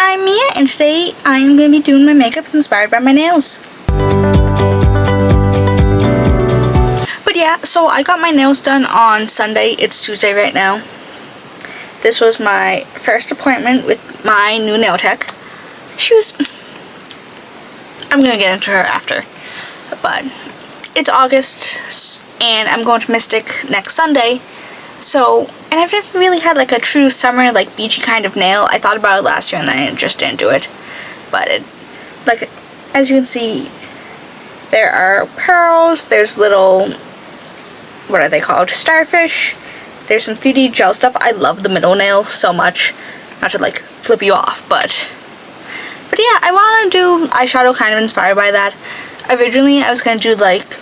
I'm Mia, and today I am going to be doing my makeup inspired by my nails. But yeah, so I got my nails done on Sunday. It's Tuesday right now. This was my first appointment with my new nail tech. I'm going to get into her after. But it's August, and I'm going to Mystic next Sunday. So, and I've never really had like a true summer, like beachy kind of nail. I thought about it last year and then I just didn't do it. But it, like, as you can see, there are pearls, there's little, what are they called, starfish. There's some 3D gel stuff. I love the middle nail so much. Not to like flip you off, but yeah, I want to do eyeshadow kind of inspired by that. Originally, I was going to do like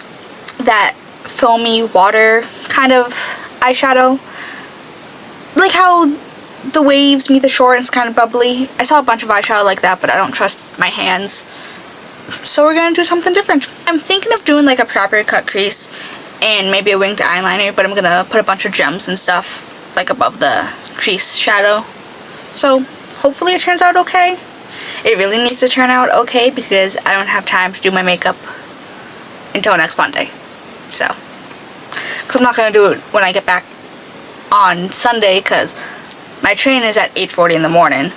that filmy water kind of eyeshadow, like how the waves meet the shore and it's kind of bubbly. I saw a bunch of eyeshadow like that, but I don't trust my hands, so we're gonna do something different. I'm thinking of doing like a proper cut crease and maybe a winged eyeliner, but I'm gonna put a bunch of gems and stuff like above the crease shadow, so hopefully it turns out okay. It really needs to turn out okay because I don't have time to do my makeup until next Monday, so because I'm not going to do it when I get back on Sunday because my train is at 8:40 in the morning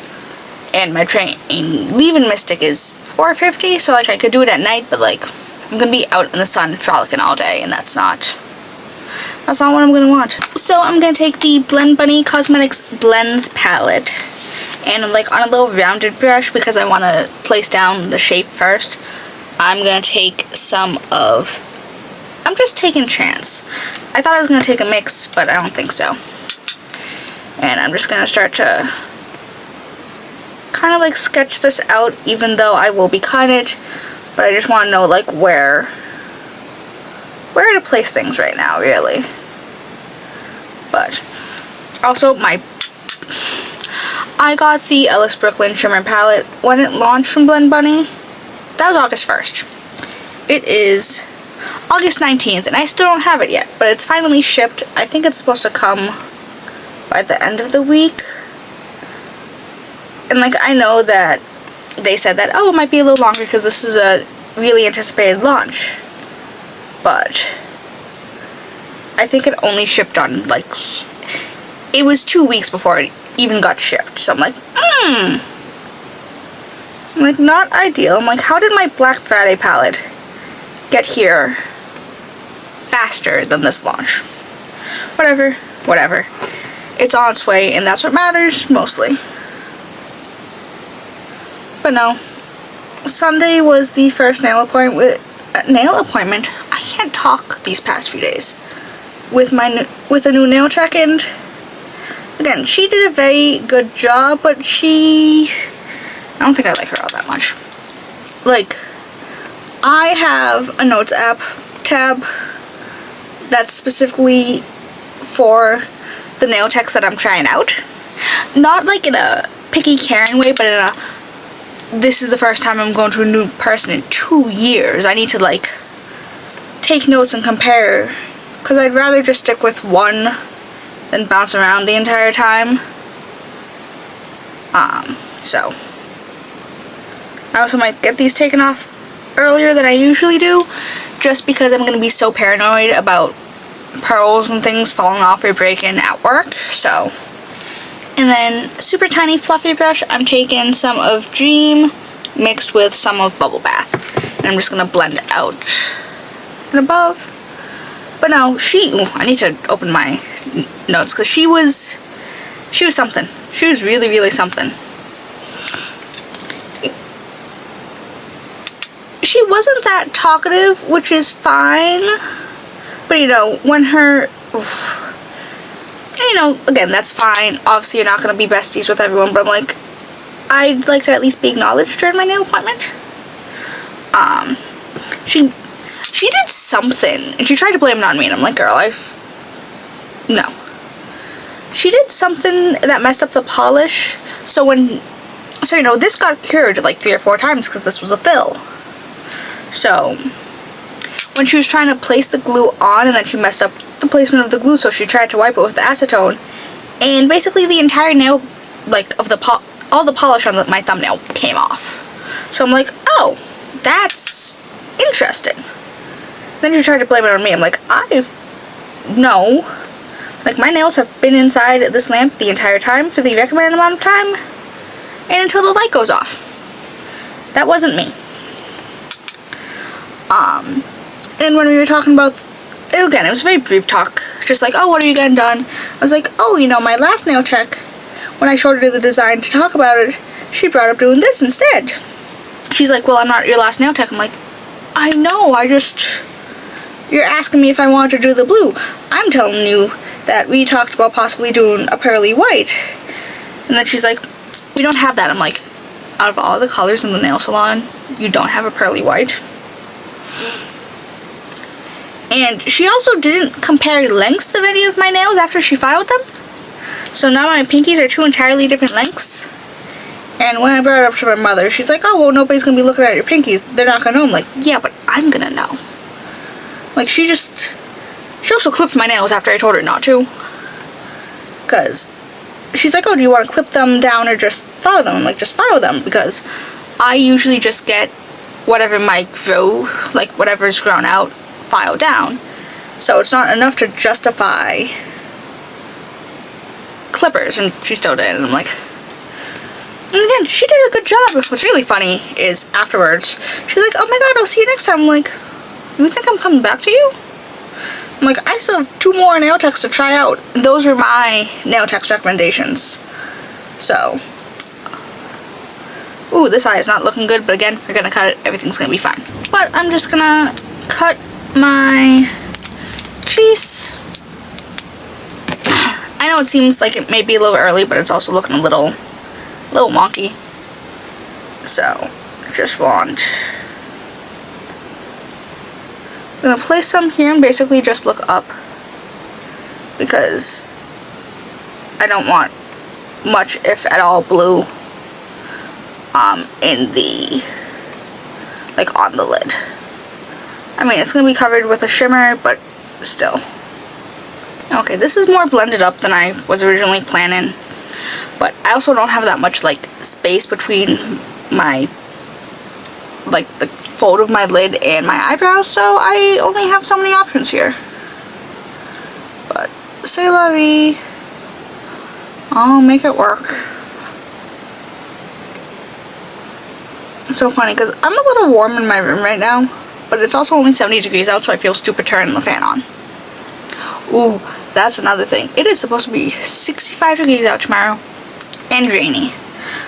and my train leaving Mystic is 4:50, so like I could do it at night, but like I'm going to be out in the sun frolicking all day and that's not what I'm going to want. So I'm going to take the Blend Bunny Cosmetics Blends palette and like on a little rounded brush because I want to place down the shape first. I'm going to take some of, I'm just taking chance. I thought I was going to take a mix, but I don't think so. And I'm just going to start to kind of like sketch this out, even though I will be cutting it, but I just want to know like where to place things right now, really. But also I got the Ellis Brooklyn Shimmer Palette when it launched from Blend Bunny. That was August 1st. It is August 19th, and I still don't have it yet, but it's finally shipped. I think it's supposed to come by the end of the week. And like, I know that they said that, oh, it might be a little longer because this is a really anticipated launch. But I think it only shipped on, like, it was 2 weeks before it even got shipped. So I'm like, I'm like, not ideal. I'm like, how did my Black Friday palette get here faster than this launch? Whatever. It's on its way, and that's what matters, mostly. But no. Sunday was the first nail appointment. I can't talk these past few days. With a new nail tech, and again, she did a very good job, but I don't think I like her all that much. Like, I have a notes app tab that's specifically for the nail techs that I'm trying out. Not like in a picky Karen way, but in a, this is the first time I'm going to a new person in 2 years. I need to like take notes and compare, because I'd rather just stick with one than bounce around the entire time. So I also might get these taken off earlier than I usually do, just because I'm going to be so paranoid about pearls and things falling off or breaking at work. So, and then super tiny fluffy brush, I'm taking some of Dream mixed with some of Bubble Bath, and I'm just going to blend it out and above. But no, I need to open my notes because she was something. She was really, really something. She wasn't that talkative, which is fine, but you know, again, that's fine. Obviously, you're not going to be besties with everyone, but I'm like, I'd like to at least be acknowledged during my nail appointment. She did something, and she tried to blame it on me, and I'm like, girl, no. She did something that messed up the polish, so you know, this got cured like 3 or 4 times because this was a fill. So, when she was trying to place the glue on, and then she messed up the placement of the glue, so she tried to wipe it with the acetone, and basically the entire nail, like, of the all the polish on my thumbnail came off. So I'm like, oh, that's interesting. Then she tried to blame it on me. I'm like, no. Like, my nails have been inside this lamp the entire time for the recommended amount of time, and until the light goes off. That wasn't me. And when we were talking about, again, it was a very brief talk, just like, oh, what are you getting done? I was like, oh, you know, my last nail tech, when I showed her the design to talk about it, she brought up doing this instead. She's like, well, I'm not your last nail tech. I'm like, I know, you're asking me if I want to do the blue. I'm telling you that we talked about possibly doing a pearly white. And then she's like, we don't have that. I'm like, out of all the colors in the nail salon, you don't have a pearly white? And she also didn't compare lengths of any of my nails after she filed them. So now my pinkies are 2 entirely different lengths. And when I brought it up to my mother, she's like, oh, well, nobody's going to be looking at your pinkies. They're not going to know. I'm like, yeah, but I'm going to know. Like, she also clipped my nails after I told her not to. Because she's like, oh, do you want to clip them down or just file them? I'm like, just file them. Because I usually just get whatever might grow, like whatever's grown out, file down. So it's not enough to justify clippers. And she still did. And I'm like, and again, she did a good job. What's really funny is afterwards, she's like, oh my god, I'll see you next time. I'm like, you think I'm coming back to you? I'm like, I still have 2 more nail techs to try out. And those are my nail techs recommendations. So, ooh, this eye is not looking good, but again, we're gonna cut it. Everything's gonna be fine. But I'm just gonna cut my crease. I know it seems like it may be a little early, but it's also looking a little wonky. So, just I'm gonna place some here and basically just look up, because I don't want much, if at all, blue in the, like, on the lid. I mean, it's gonna be covered with a shimmer, but still. Okay, this is more blended up than I was originally planning, but I also don't have that much, like, space between my, like, the fold of my lid and my eyebrows, so I only have so many options here. But c'est la vie. I'll make it work. It's so funny because I'm a little warm in my room right now, but it's also only 70 degrees out, so I feel stupid turning the fan on. Ooh, that's another thing. It is supposed to be 65 degrees out tomorrow and rainy.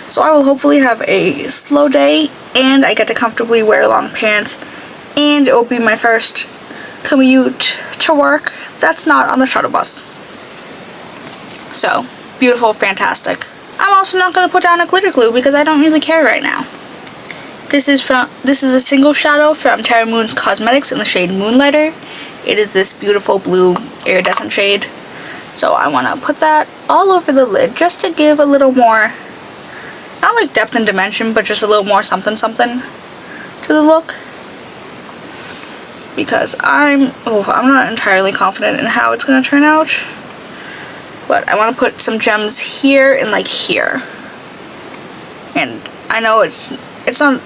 So I will hopefully have a slow day, and I get to comfortably wear long pants, and it will be my first commute to work that's not on the shuttle bus. So, beautiful, fantastic. I'm also not going to put down a glitter glue because I don't really care right now. This is a single shadow from Terra Moon's Cosmetics in the shade Moonlighter. It is this beautiful blue iridescent shade. So I want to put that all over the lid just to give a little more, not like depth and dimension, but just a little more something something to the look. Because I'm not entirely confident in how it's going to turn out. But I want to put some gems here and like here. And I know it's not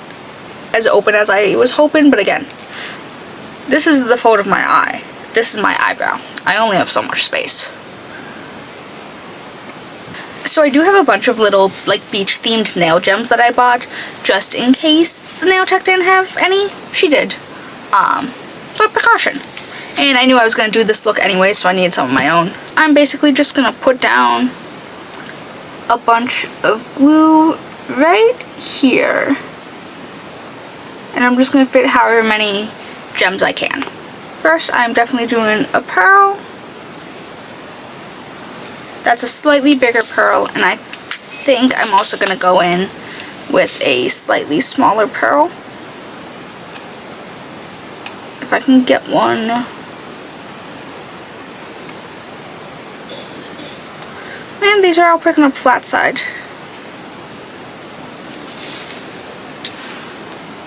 as open as I was hoping, but again, this is the fold of my eye. This is my eyebrow. I only have so much space. So I do have a bunch of little like beach themed nail gems that I bought just in case the nail tech didn't have any. She did. For precaution. And I knew I was going to do this look anyway, so I needed some of my own. I'm basically just going to put down a bunch of glue right here. And I'm just going to fit however many gems I can. First, I'm definitely doing a pearl. That's a slightly bigger pearl, and I think I'm also going to go in with a slightly smaller pearl. If I can get one. Man, these are all picking up flat side.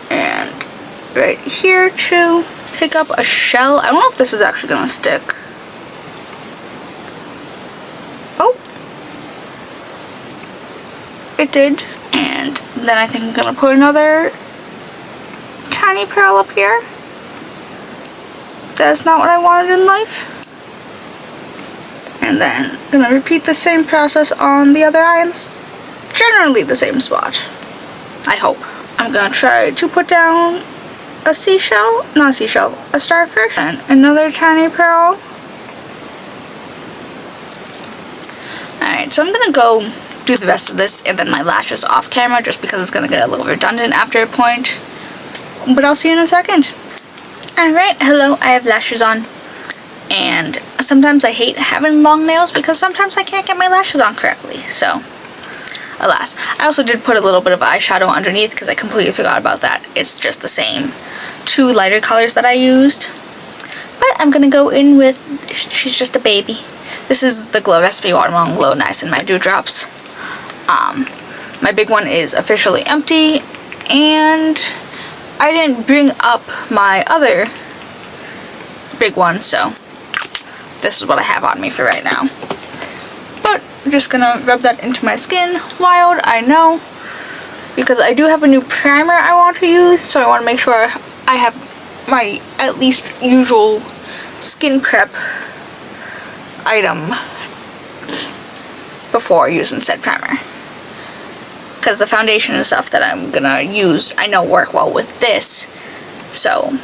And right here too, pick up a shell. I don't know if this is actually going to stick. it did. And then I think I'm gonna put another tiny pearl up here. That's not what I wanted in life. And then I'm gonna repeat the same process on the other eye, and generally the same spot, I hope. I'm gonna try to put down a seashell, not a seashell, a starfish, and another tiny pearl. Alright, so I'm gonna go do the rest of this and then my lashes off camera, just because it's gonna get a little redundant after a point. But I'll see you in a second. Alright, hello, I have lashes on. And sometimes I hate having long nails because sometimes I can't get my lashes on correctly, so alas. I also did put a little bit of eyeshadow underneath because I completely forgot about that. It's just the same two lighter colors that I used. But I'm gonna go in with, she's just a baby. This is the Glow Recipe Watermelon Glow Niacinamide Dewdrops. My big one is officially empty, and I didn't bring up my other big one, so this is what I have on me for right now. But I'm just gonna rub that into my skin. Wild, I know, because I do have a new primer I want to use, so I want to make sure I have my at least usual skin prep item before using said primer. Because the foundation and stuff that I'm gonna use I know work well with this, so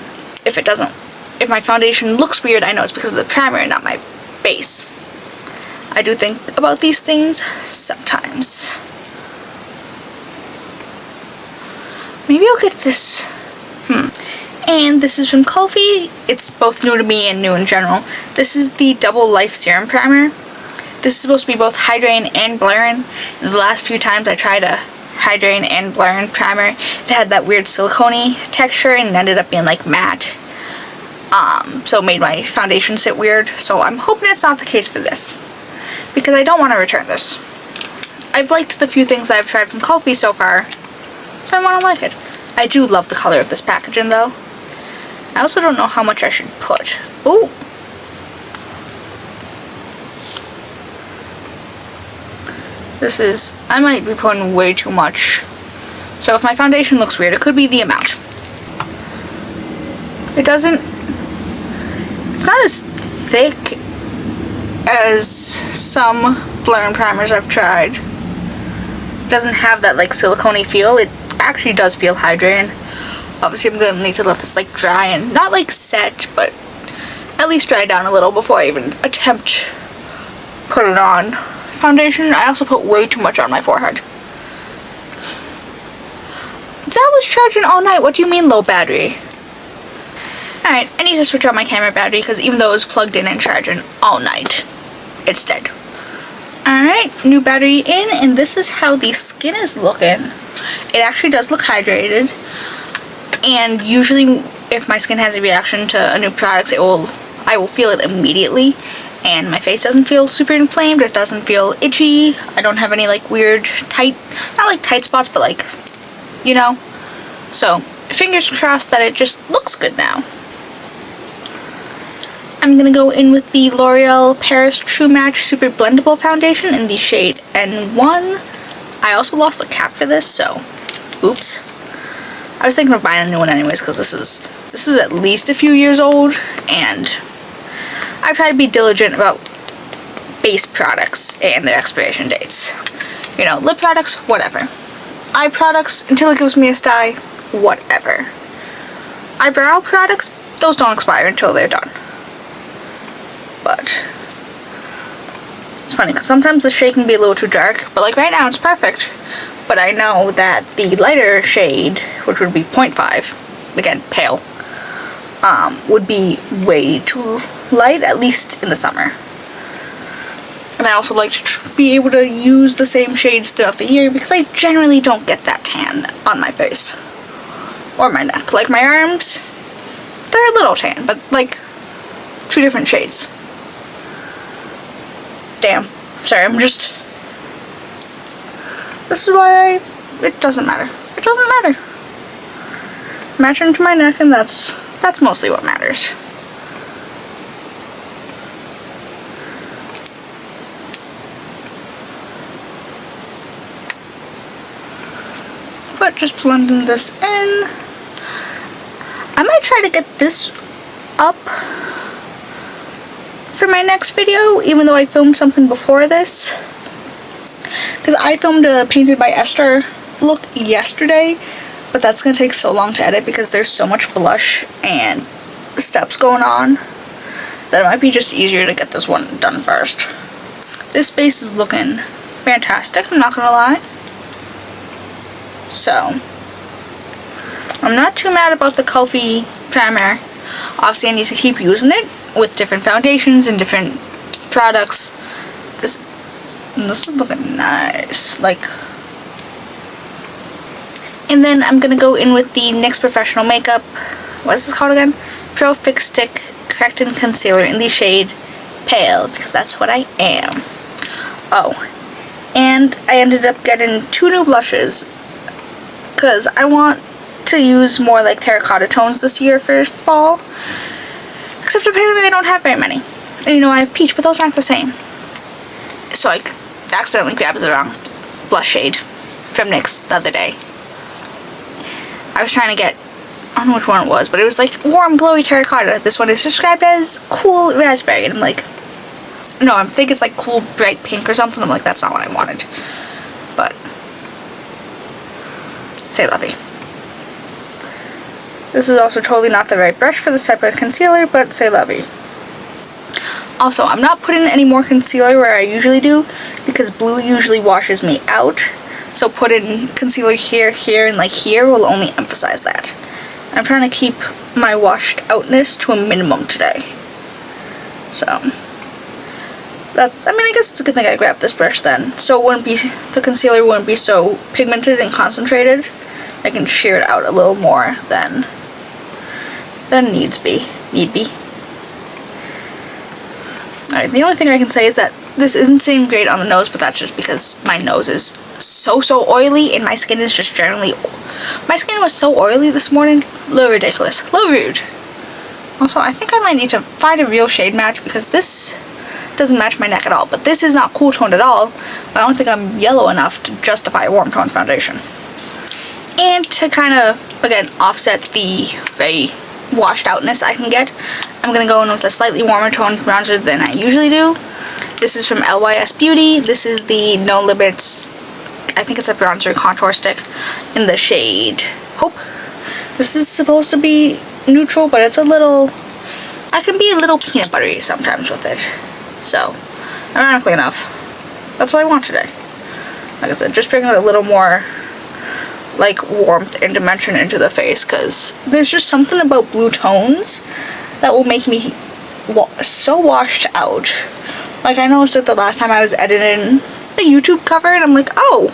if my foundation looks weird, I know it's because of the primer and not my base. I do think about these things sometimes. Maybe I'll get this. And this is from Kulfi. It's both new to me and new in general. This is the Double Life Serum Primer. This is supposed to be both hydrating and blurring. And the last few times I tried a hydrating and blurring primer, it had that weird silicone texture and it ended up being like matte. So it made my foundation sit weird. So I'm hoping it's not the case for this, because I don't want to return this. I've liked the few things I've tried from Kulfi so far, so I want to like it. I do love the color of this packaging though. I also don't know how much I should put. Ooh! This is, I might be putting way too much. So if my foundation looks weird, it could be the amount. It doesn't, it's not as thick as some blurring primers I've tried. It doesn't have that like silicone feel. It actually does feel hydrating. Obviously I'm gonna need to let this like dry and not like set, but at least dry down a little before I even attempt put it on. Foundation, I also put way too much on my forehead. That was charging all night. What do you mean low battery? Alright, I need to switch out my camera battery because even though it was plugged in and charging all night, it's dead. Alright, new battery in, and this is how the skin is looking. It actually does look hydrated, and usually if my skin has a reaction to a new product, I will feel it immediately, and my face doesn't feel super inflamed, it doesn't feel itchy, I don't have any like weird tight, not like tight spots, but like, you know. So fingers crossed that it just looks good now. I'm gonna go in with the L'Oreal Paris True Match Super Blendable Foundation in the shade N1. I also lost the cap for this, so oops. I was thinking of buying a new one anyways, because this is at least a few years old, and I try to be diligent about base products and their expiration dates. You know, lip products, whatever. Eye products, until it gives me a sty, whatever. Eyebrow products, those don't expire until they're done. But it's funny because sometimes the shade can be a little too dark, but like right now it's perfect. But I know that the lighter shade, which would be 0.5, again pale, would be way too light, at least in the summer. And I also like to be able to use the same shades throughout the year because I generally don't get that tan on my face or my neck. Like my arms, they're a little tan, but like 2 different shades. Damn. Sorry, I'm just... This is why it doesn't matter. It doesn't matter. Matching to my neck, and that's mostly what matters. but just blending this in. I might try to get this up for my next video, even though I filmed something before this. Because I filmed a Painted by Esther look yesterday, but that's going to take so long to edit because there's so much blush and steps going on that it might be just easier to get this one done first. This base is looking fantastic, I'm not going to lie. So, I'm not too mad about the Kulfi primer. Obviously I need to keep using it with different foundations and different products. This is looking nice. Like, and then I'm gonna go in with the NYX Professional Makeup. What is this called again? Pro Fix Stick Correcting Concealer in the shade Pale, because that's what I am. Oh, and I ended up getting 2 new blushes because I want to use more like terracotta tones this year for fall. Except apparently I don't have very many. And you know, I have peach, but those aren't the same. So I accidentally grabbed the wrong blush shade from NYX the other day. I was trying to get, I don't know which one it was, but it was like warm, glowy terracotta. This one is described as cool raspberry. And I'm like, no, I think it's like cool bright pink or something. I'm like, that's not what I wanted. But, say lovey. This is also totally not the right brush for this type of concealer, but say lovey. Also, I'm not putting any more concealer where I usually do because blue usually washes me out. So putting concealer here, here, and like here will only emphasize that. I'm trying to keep my washed outness to a minimum today. So, that's, I mean, I guess it's a good thing I grabbed this brush then. So it wouldn't be, the concealer wouldn't be so pigmented and concentrated. I can sheer it out a little more than need be. Alright, the only thing I can say is that this isn't sitting great on the nose, but that's just because my nose is so oily and my skin is just generally, my skin was so oily this morning, a little ridiculous, a little rude. Also, I think I might need to find a real shade match because this doesn't match my neck at all, but this is not cool toned at all. I don't think I'm yellow enough to justify a warm tone foundation. And to kind of, again, offset the very washed outness I can get, I'm going to go in with a slightly warmer toned bronzer than I usually do. This is from LYS Beauty. This is the No Limits, I think it's a bronzer contour stick in the shade Hope. This is supposed to be neutral, but it's a little, I can be a little peanut buttery sometimes with it. So, ironically enough, that's what I want today. Like I said, just bringing a little more like warmth and dimension into the face, because there's just something about blue tones that will make me so washed out. Like, I noticed it the last time I was editing the YouTube cover, and I'm like, oh,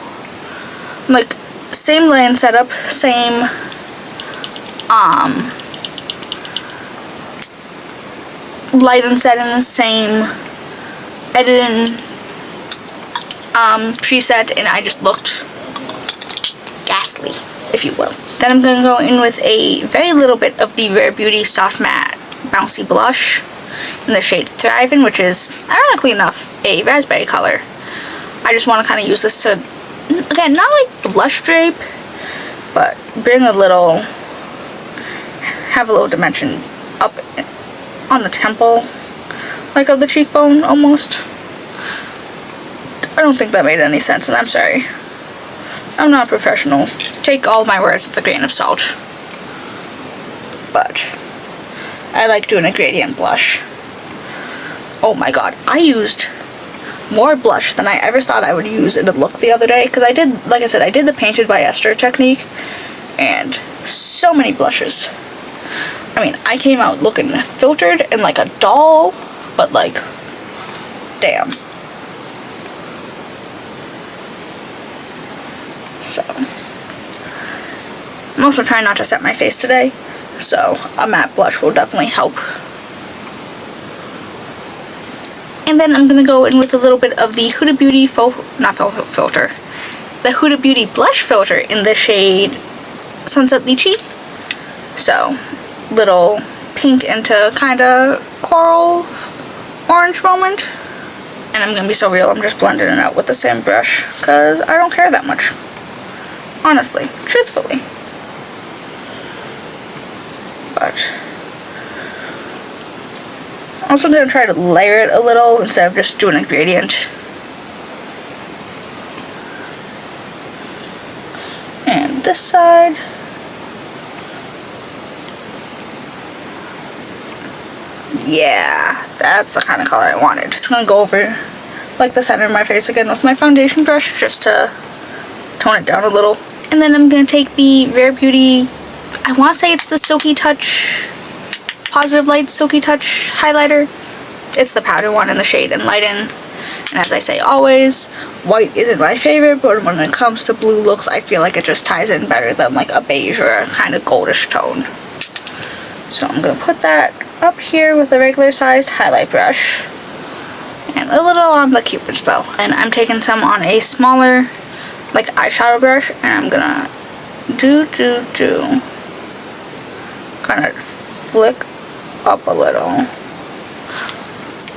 like, same lane setup, same light and settings, same editing preset, and I just looked ghastly, if you will. Then I'm going to go in with a very little bit of the Rare Beauty Soft Matte Bouncy Blush in the shade Thriving, which is, ironically enough, a raspberry color. I just want to kind of use this to, again, not like blush drape, but bring a little, have a little dimension up on the temple, like of the cheekbone, almost. I don't think that made any sense, and I'm sorry. I'm not a professional. Take all my words with a grain of salt. But I like doing a gradient blush. Oh my god, I used more blush than I ever thought I would use in a look the other day, because I did, like I said, I did the Painted by Esther technique, and so many blushes. I mean, I came out looking filtered and like a doll, but like, damn. So, I'm also trying not to set my face today, so a matte blush will definitely help. And then I'm going to go in with a little bit of the Huda Beauty filter. The Huda Beauty blush filter in the shade Sunset Lychee. So, little pink into kind of coral orange moment. And I'm going to be so real, I'm just blending it out with the same brush, because I don't care that much. honestly, truthfully. But I'm also going to try to layer it a little instead of just doing a gradient. And this side. Yeah, that's the kind of color I wanted. Just gonna go over like the center of my face again with my foundation brush just to tone it down a little. And then I'm gonna take the Rare Beauty, I want to say it's the Silky Touch, Positive Light Silky Touch highlighter. It's the powder one in the shade Enlighten. And as I say always, white isn't my favorite, but when it comes to blue looks, I feel like it just ties in better than like a beige or a kind of goldish tone. So I'm gonna put that up here with a regular sized highlight brush and a little on the Cupid's bow. And I'm taking some on a smaller like eyeshadow brush, and I'm gonna kind of flick up a little.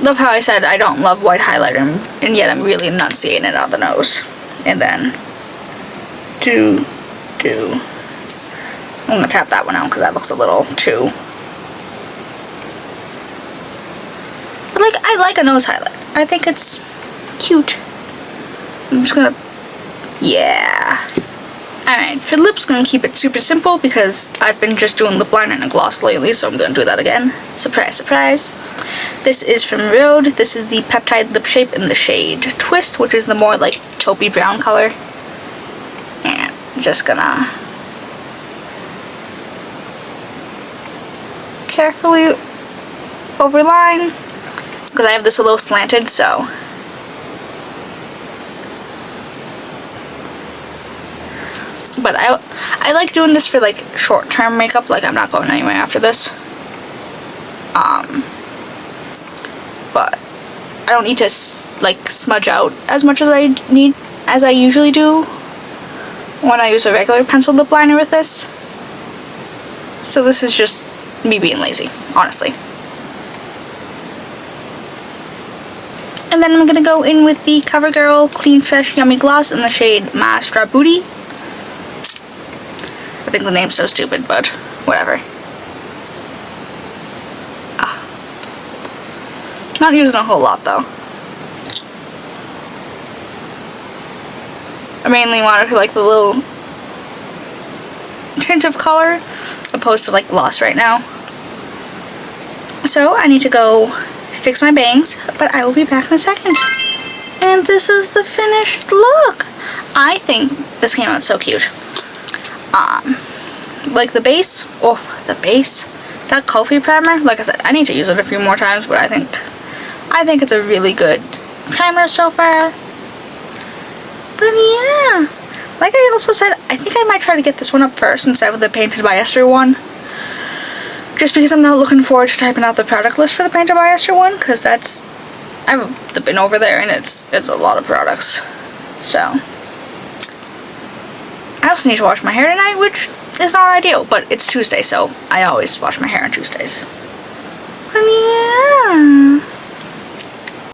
Love how I said I don't love white highlighter, and yet I'm really enunciating it on the nose. And then I'm gonna tap that one out because that looks a little too. But like, I like a nose highlight. I think it's cute. I'm just gonna, yeah. Alright, for lips, I'm gonna keep it super simple because I've been just doing lip liner and a gloss lately, so I'm gonna do that again. Surprise, surprise. This is from Rhode. This is the Peptide Lip Shape in the shade Twist, which is the more like taupey brown color. And I'm just gonna carefully overline because I have this a little slanted, so but I like doing this for like short-term makeup, like I'm not going anywhere after this. But I don't need to like smudge out as much as I usually do when I use a regular pencil lip liner with this. So this is just me being lazy, honestly. And then I'm gonna go in with the Covergirl Clean Fresh Yummy Gloss in the shade My Straw Booty. I think the name's so stupid, but whatever. Not using a whole lot though. I mainly wanted like the little tint of color opposed to like gloss right now. So I need to go fix my bangs, but I will be back in a second. And this is the finished look. I think this came out so cute. Like the base, that Kulfi primer, like I said, I need to use it a few more times, but I think it's a really good primer so far. But yeah, like I also said, I think I might try to get this one up first instead of the Painted by Esther one. Just because I'm not looking forward to typing out the product list for the Painted by Esther one, because I have the bin over there and it's a lot of products. So I also need to wash my hair tonight, which is not ideal, but it's Tuesday, so I always wash my hair on Tuesdays.